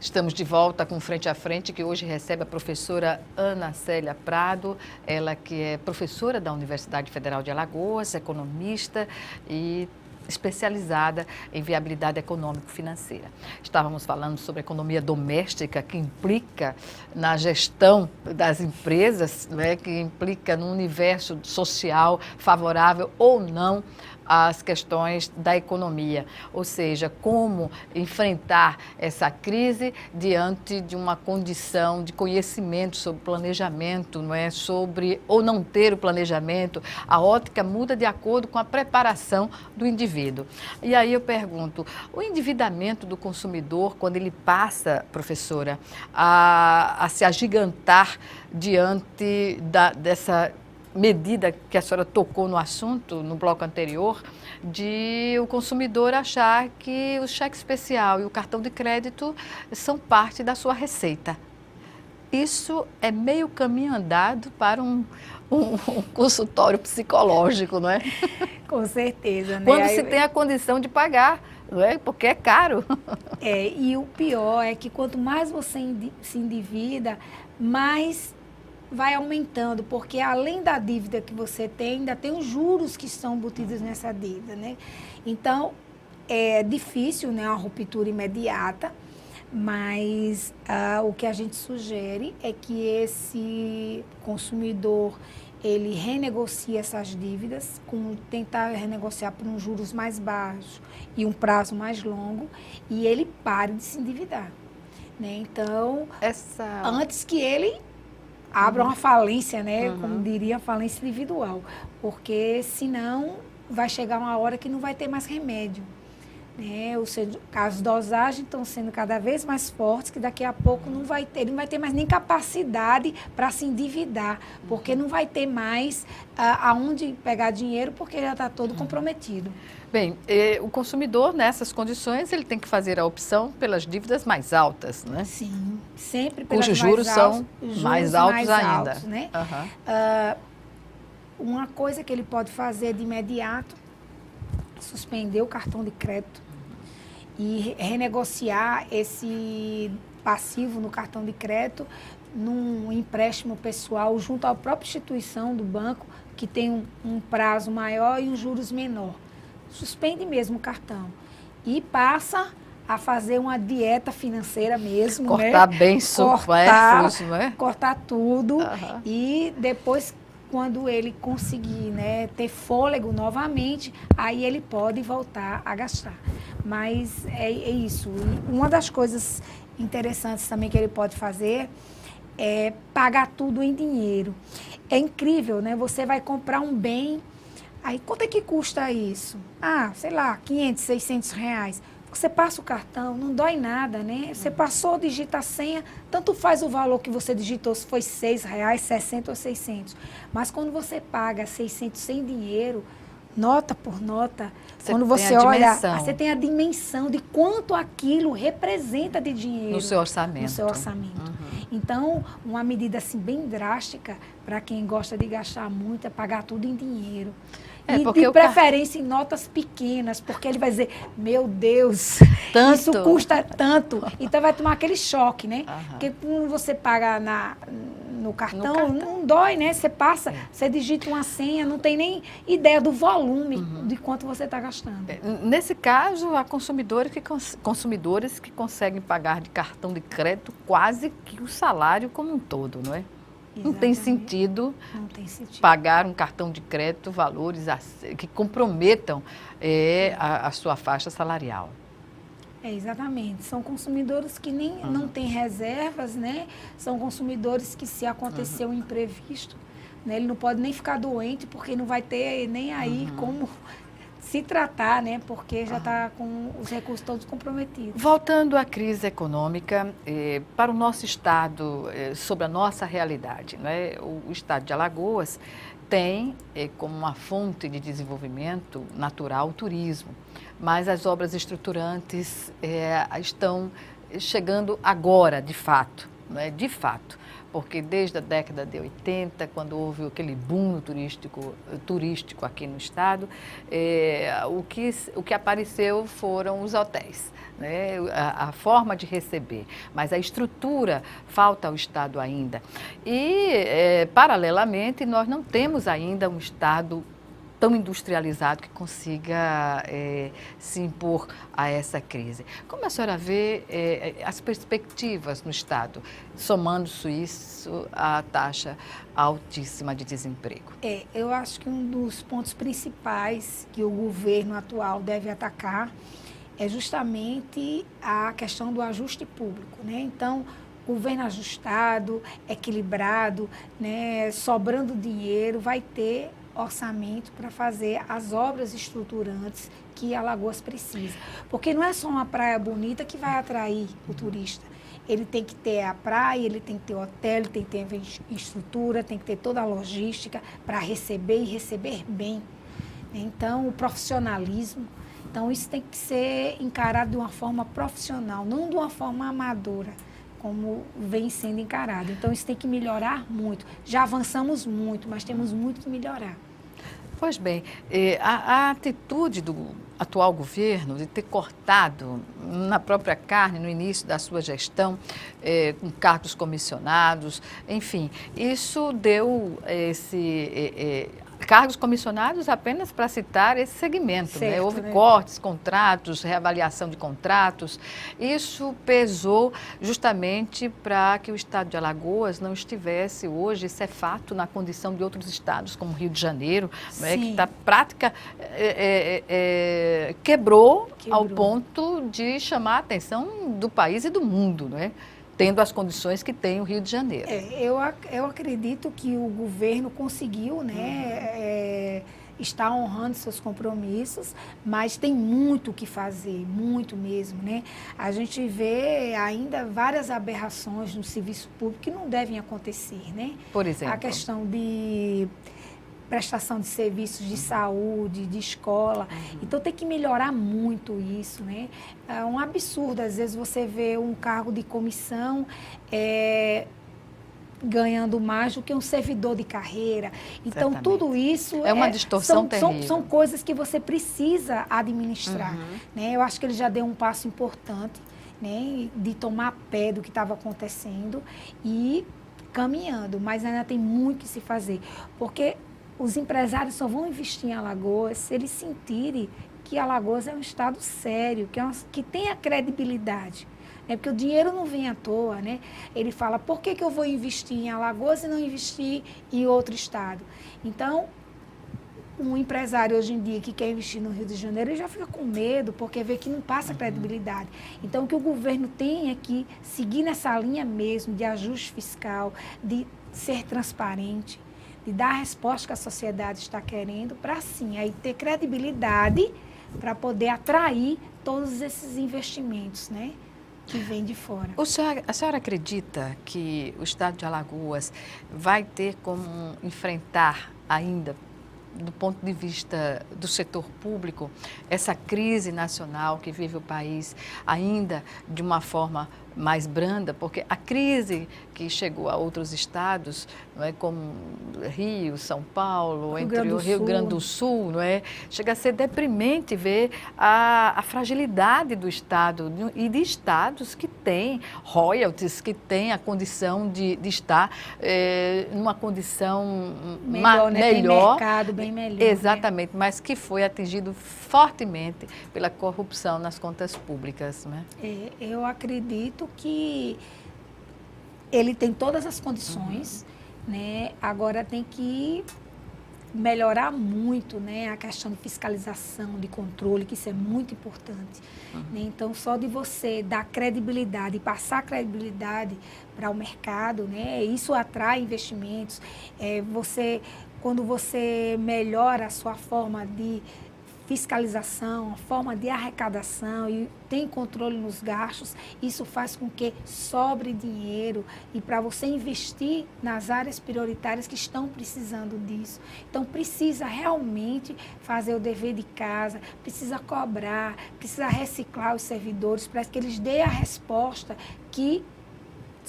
Estamos de volta com Frente a Frente, que hoje recebe a professora Ana Célia Prado, ela que é professora da Universidade Federal de Alagoas, economista e especializada em viabilidade econômico-financeira. Estávamos falando sobre economia doméstica, que implica na gestão das empresas, né, que implica no universo social favorável ou não às questões da economia, ou seja, como enfrentar essa crise diante de uma condição de conhecimento sobre planejamento, não é? Sobre ou não ter o planejamento, a ótica muda de acordo com a preparação do indivíduo. E aí eu pergunto, o endividamento do consumidor, quando ele passa, professora, a se agigantar diante dessa medida que a senhora tocou no assunto, no bloco anterior, de o consumidor achar que o cheque especial e o cartão de crédito são parte da sua receita. Isso é meio caminho andado para um consultório psicológico, não é? Com certeza, né? Quando se tem a condição de pagar, não é? Porque é caro. E o pior é que quanto mais você se endivida, mais vai aumentando, porque além da dívida que você tem, ainda tem os juros que estão embutidos nessa dívida, né? Então, é difícil, né, uma ruptura imediata, mas o que a gente sugere é que esse consumidor, ele renegocie essas dívidas, tentar renegociar por uns juros mais baixos e um prazo mais longo, e ele pare de se endividar, né? Então, antes que ele abra uma falência, né? Como diria, falência individual. Porque senão vai chegar uma hora que não vai ter mais remédio, né? Ou seja, as dosagens estão sendo cada vez mais fortes, que daqui a pouco ele não vai ter mais nem capacidade para se endividar, porque não vai ter mais aonde pegar dinheiro, porque já está todo comprometido. Bem, o consumidor, nessas condições, ele tem que fazer a opção pelas dívidas mais altas, né? Sim, sempre pelas cujos juros são mais altos ainda. Altos, né? Uma coisa que ele pode fazer de imediato, suspender o cartão de crédito e renegociar esse passivo no cartão de crédito num empréstimo pessoal junto à própria instituição do banco, que tem um prazo maior e uns juros menor. Suspende mesmo o cartão e passa a fazer uma dieta financeira mesmo, cortar, né? Bem supérfluos, não é? Cortar tudo e depois, quando ele conseguir, né, ter fôlego novamente, aí ele pode voltar a gastar. Mas é isso. E uma das coisas interessantes também que ele pode fazer é pagar tudo em dinheiro. É incrível, né? Você vai comprar um bem. Aí, quanto é que custa isso? Sei lá, 500, 600 reais. Você passa o cartão, não dói nada, né? Você passou, digita a senha, tanto faz o valor que você digitou, se foi R$6, 60 ou 600. Mas quando você paga 600 sem dinheiro, nota por nota, quando você olha, você tem a dimensão de quanto aquilo representa de dinheiro. No seu orçamento. No seu orçamento. Então, uma medida assim bem drástica, para quem gosta de gastar muito, é pagar tudo em dinheiro. E de preferência em notas pequenas, porque ele vai dizer, meu Deus, isso custa tanto. Então vai tomar aquele choque, né? Porque quando você paga no cartão, não dói, né? Você passa, você digita uma senha, não tem nem ideia do volume de quanto você está gastando. Nesse caso, há consumidores que conseguem pagar de cartão de crédito quase que o salário como um todo, não é? Não tem sentido pagar um cartão de crédito valores que comprometam a sua faixa salarial. Exatamente. São consumidores que não têm reservas, né? São consumidores que, se acontecer um imprevisto, né, ele não pode nem ficar doente, porque não vai ter nem aí como se tratar, né? Porque já está com os recursos todos comprometidos. Voltando à crise econômica, para o nosso estado, sobre a nossa realidade, né? O estado de Alagoas tem como uma fonte de desenvolvimento natural o turismo, mas as obras estruturantes estão chegando agora, de fato, né? De fato. porque desde a década de 80, quando houve aquele boom turístico aqui no estado, o que apareceu foram os hotéis, né? A forma de receber, mas a estrutura falta ao estado ainda. E, paralelamente, nós não temos ainda um estado tão industrializado que consiga se impor a essa crise. Como a senhora vê as perspectivas no estado, somando-se isso à taxa altíssima de desemprego? Eu acho que um dos pontos principais que o governo atual deve atacar é justamente a questão do ajuste público, né? Então, governo ajustado, equilibrado, né, sobrando dinheiro, vai ter orçamento para fazer as obras estruturantes que Alagoas precisa. Porque não é só uma praia bonita que vai atrair o turista. Ele tem que ter a praia, ele tem que ter hotel, ele tem que ter estrutura, tem que ter toda a logística para receber e receber bem. Então, o profissionalismo. Então, isso tem que ser encarado de uma forma profissional, não de uma forma amadora, como vem sendo encarado. Então, isso tem que melhorar muito. Já avançamos muito, mas temos muito que melhorar. Pois bem, a atitude do atual governo de ter cortado na própria carne, no início da sua gestão, com cargos comissionados, enfim, isso deu cargos comissionados apenas para citar esse segmento, certo, né? Houve cortes, contratos, reavaliação de contratos. Isso pesou justamente para que o estado de Alagoas não estivesse hoje, isso é fato, na condição de outros estados, como Rio de Janeiro, né, que está prática, quebrou ao ponto de chamar a atenção do país e do mundo, né? Tendo as condições que tem o Rio de Janeiro. Eu acredito que o governo conseguiu, né, está honrando seus compromissos, mas tem muito o que fazer, muito mesmo, né? A gente vê ainda várias aberrações no serviço público que não devem acontecer, né? Por exemplo? A questão de prestação de serviços de saúde, de escola. Então, tem que melhorar muito isso, né? É um absurdo, às vezes, você vê um cargo de comissão ganhando mais do que um servidor de carreira. Então, certamente, tudo isso é uma distorção terrível. São coisas que você precisa administrar, né? Eu acho que ele já deu um passo importante, né, de tomar pé do que estava acontecendo e caminhando, mas ainda tem muito que se fazer, porque os empresários só vão investir em Alagoas se eles sentirem que Alagoas é um estado sério, que tem a credibilidade. Né? Porque o dinheiro não vem à toa, né? Ele fala, por que eu vou investir em Alagoas e não investir em outro estado? Então, um empresário hoje em dia que quer investir no Rio de Janeiro, ele já fica com medo, porque vê que não passa credibilidade. Então, o que o governo tem é que seguir nessa linha mesmo de ajuste fiscal, de ser transparente, de dar a resposta que a sociedade está querendo, para sim, aí ter credibilidade para poder atrair todos esses investimentos, né, que vêm de fora. A senhora acredita que o estado de Alagoas vai ter como enfrentar ainda, do ponto de vista do setor público, essa crise nacional que vive o país ainda de uma forma mais branda? Porque a crise que chegou a outros estados, não é, como Rio, São Paulo, entre o Rio Grande do Sul, não é, chega a ser deprimente ver a fragilidade do estado e de estados que têm royalties, que têm a condição de estar numa condição melhor, né? melhor. Tem mercado bem melhor. Exatamente, né? Mas que foi atingido fortemente pela corrupção nas contas públicas, né? Eu acredito que ele tem todas as condições, né? Agora tem que melhorar muito, né, a questão de fiscalização, de controle, que isso é muito importante. Né? Então, só de você dar credibilidade e passar credibilidade para o mercado, né, isso atrai investimentos. Quando você melhora a sua forma de fiscalização, a forma de arrecadação e tem controle nos gastos, isso faz com que sobre dinheiro e para você investir nas áreas prioritárias que estão precisando disso. Então, precisa realmente fazer o dever de casa, precisa cobrar, precisa reciclar os servidores para que eles dêem a resposta que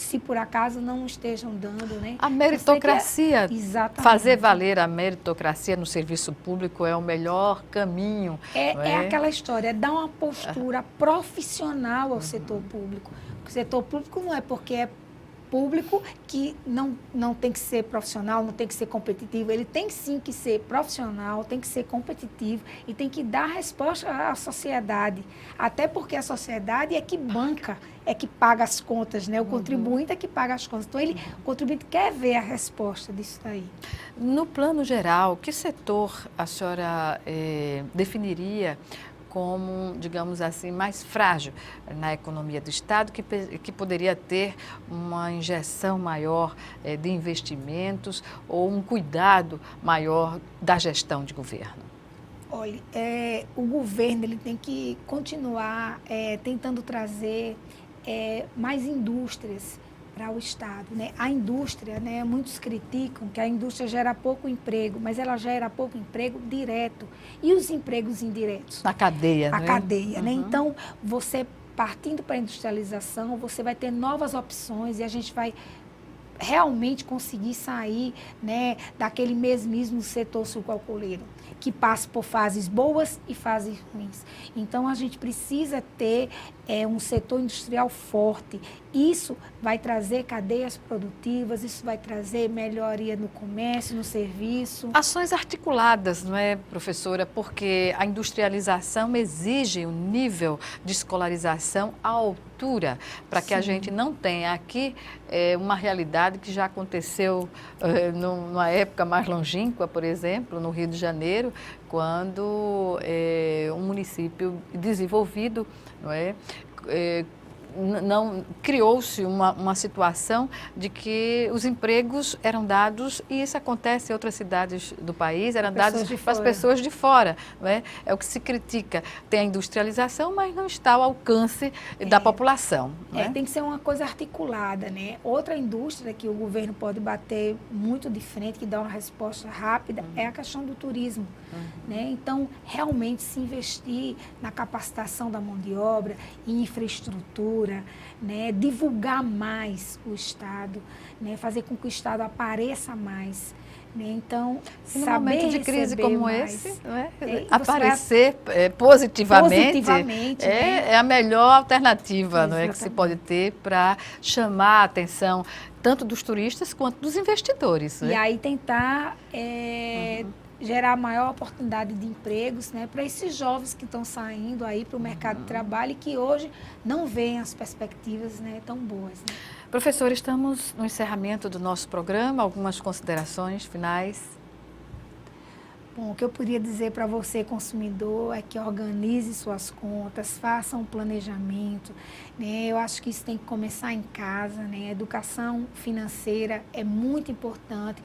se por acaso não estejam dando, né? A meritocracia, exatamente. Fazer valer a meritocracia no serviço público é o melhor caminho. É aquela história, é dar uma postura profissional ao setor público. O setor público não é porque é público que não tem que ser profissional, não tem que ser competitivo. Ele tem sim que ser profissional, tem que ser competitivo e tem que dar resposta à sociedade. Até porque a sociedade é que banca, é que paga as contas, né? O contribuinte é que paga as contas. Então, o contribuinte quer ver a resposta disso daí. No plano geral, que setor a senhora definiria como, digamos assim, mais frágil na economia do Estado, que poderia ter uma injeção maior de investimentos ou um cuidado maior da gestão de governo? Olha, o governo ele tem que continuar tentando trazer mais indústrias para o Estado, né? A indústria, né, muitos criticam que a indústria gera pouco emprego, mas ela gera pouco emprego direto. E os empregos indiretos? Na cadeia, A né? cadeia, né? Então, você partindo para a industrialização, você vai ter novas opções e a gente vai realmente conseguir sair, né, daquele mesmismo setor sucroalcooleiro, que passa por fases boas e fases ruins. Então, a gente precisa ter um setor industrial forte. Isso vai trazer cadeias produtivas, isso vai trazer melhoria no comércio, no serviço. Ações articuladas, não é, professora? Porque a industrialização exige um nível de escolarização à altura, para que a gente não tenha aqui uma realidade que já aconteceu numa época mais longínqua, por exemplo, no Rio de Janeiro, quando um município desenvolvido, não é, não criou-se uma situação de que os empregos eram dados, e isso acontece em outras cidades do país, eram dados para as pessoas de fora. Não é? É o que se critica. Tem a industrialização, mas não está ao alcance da população. Não é? Tem que ser uma coisa articulada, né? Outra indústria que o governo pode bater muito de frente, que dá uma resposta rápida, é a questão do turismo. Né? Então, realmente se investir na capacitação da mão de obra, em infraestrutura, né? Divulgar mais o Estado, né? Fazer com que o Estado apareça mais. Né? Então, num saber momento de crise como mais, esse, não é? Aparecer positivamente é a melhor alternativa, não é, que se Exatamente. pode ter para chamar a atenção tanto dos turistas quanto dos investidores. E aí tentar gerar maior oportunidade de empregos, né, para esses jovens que estão saindo aí para o mercado de trabalho e que hoje não veem as perspectivas, né, tão boas. Né? Professor, estamos no encerramento do nosso programa. Algumas considerações finais? Bom, o que eu poderia dizer para você, consumidor, é que organize suas contas, faça um planejamento. Né? Eu acho que isso tem que começar em casa. Né? A educação financeira é muito importante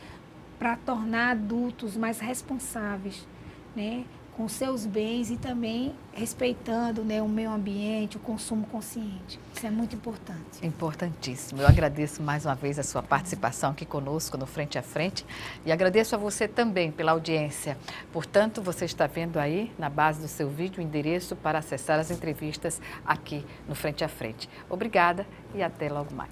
para tornar adultos mais responsáveis, né, com seus bens e também respeitando, né, o meio ambiente, o consumo consciente. Isso é muito importante. Importantíssimo. Eu agradeço mais uma vez a sua participação aqui conosco no Frente a Frente e agradeço a você também pela audiência. Portanto, você está vendo aí na base do seu vídeo o endereço para acessar as entrevistas aqui no Frente a Frente. Obrigada e até logo mais.